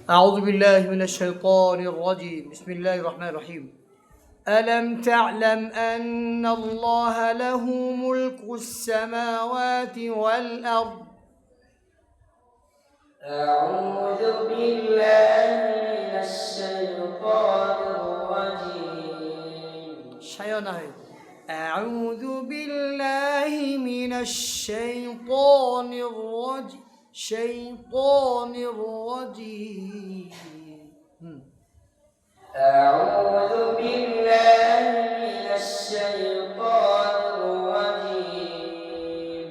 أعوذ بالله من الشيطان الرجيم بسم الله الرحمن الرحيم ألم تعلم أن الله له ملك السماوات والأرض أعوذ بالله من الشيطان الرجيم أعوذ بالله من الشيطان الرجيم أعوذ بالله من الشيطان الرجيم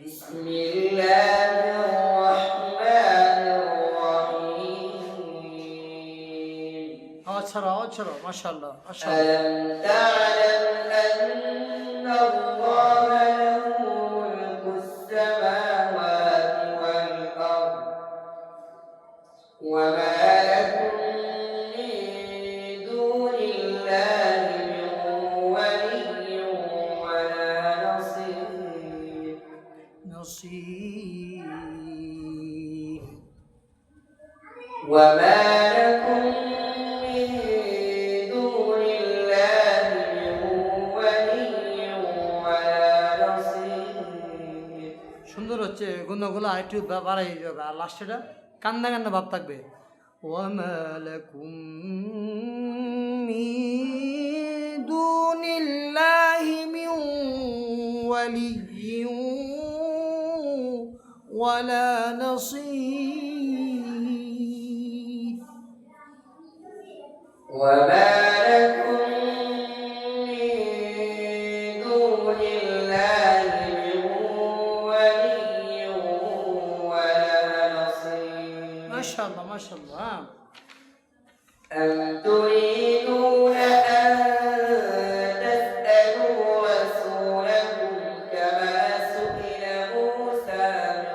بسم الله الرحمن الرحيم أشرا ما شاء الله ألم تعلم أن الله له ملك السماوات والأرض وما لكم من دون الله من ولي ولا نصير وما لكم من دون الله من ولي ولا نصير সুন্দর হচ্ছে গুণগুলো আরেকটু বাড়াই যাবে আর লাস্টেটা কান্না কান্না ভাব থাকবে ওয়ামা লাকুম মিন দুনিল্লাহি মিন ওয়ালিয়্যিন ওয়ালা নাসীর وما لكم من دون الله من ولي ولا نصير ما شاء الله أم تريدون أن تسألوا رسولكم كما سئل موسى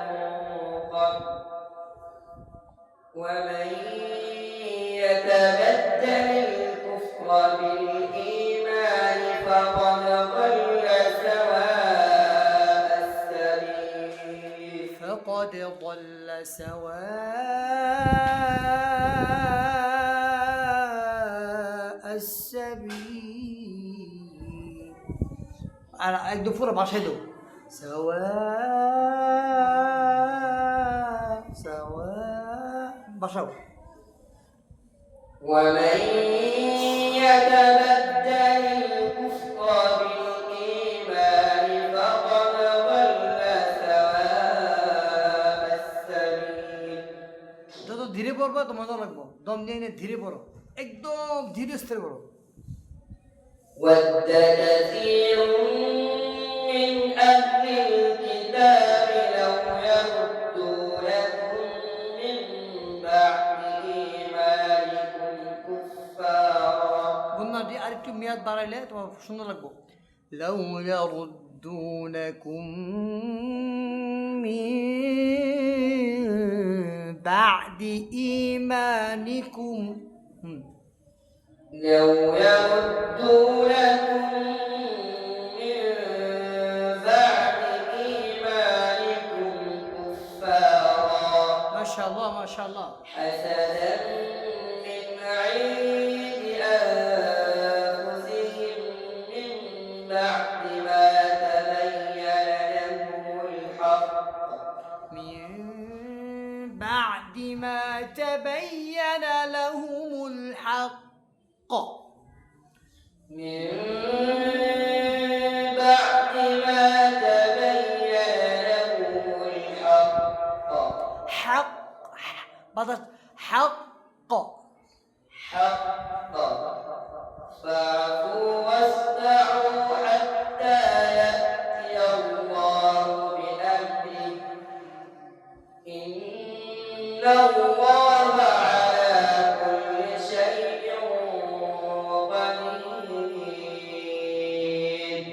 من قبل ومن يتبدل الكفر بالإيمان فقد ضل سواء السبيل فقد ضل سواء السبيل على একদম পুরো ভাষায় দাও سواء ভাষাও ومن يتبدل الكفر بالإيمان فقد ضل سواء السبيل যত ধীরে পড়বা তো মজা লাগবে দম দিয়ে নিয়ে ধীরে পড়ো একদম ধীরে স্থির পড়ো ود كثير من أهل الكتاب لو يردونكم من بعد إيمانكم كفارا গুণাটি আরেকটু মেয়াদ বাড়াইলে তোমার সুন্দর লাগবে لو يردونكم من بعد إيمانكم لو يردونكم من بعد إيمانكم كفارا ما شاء الله ما شاء الله حسدا من عند أنفسهم من بعد ما تبين لهم الحق من بعد ما تبين لهم الحق من بعد ما تبين لهم الحق حق بدأت حق فاعفوا واصفحوا حتى يأتي الله بأمره إن الله على كل شيء قدير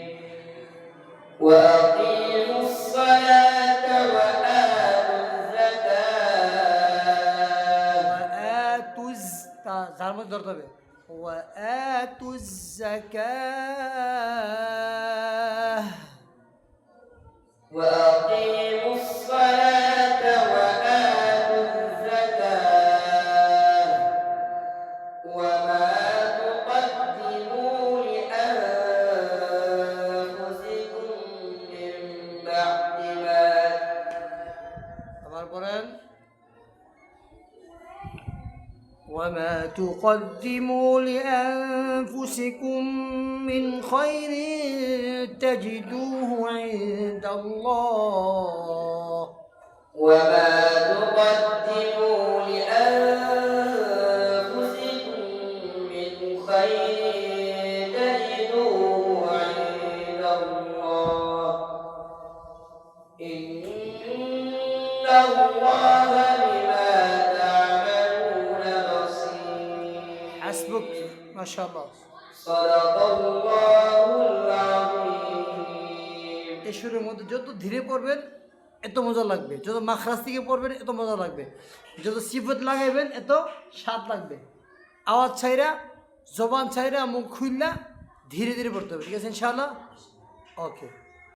وأقيموا الصلاة وآتوا الزكاة وآتوا الزكاة وأقيموا الصلاة وآتوا الزكاة وما تقدموا لأنفسكم من خير تجدوه عند الله وما تقدموا لأنفسكم من خير تجدوه عند الله إن الله بما تعملون بصير حسبك ما شاء الله صدق الله العظيم এই সুরের মধ্যে যত ধীরে পড়বেন এত মজা লাগবে, যত মাখরাজ থেকে পড়বেন এত মজা লাগবে, যত সিফত লাগাইবেন এত স্বাদ লাগবে। আওয়াজ ছাইরা, জবান ছাইরা, মুখ খুললা ধীরে ধীরে পড়তে হবে, ঠিক আছে ইনশাআল্লাহ? ওকে।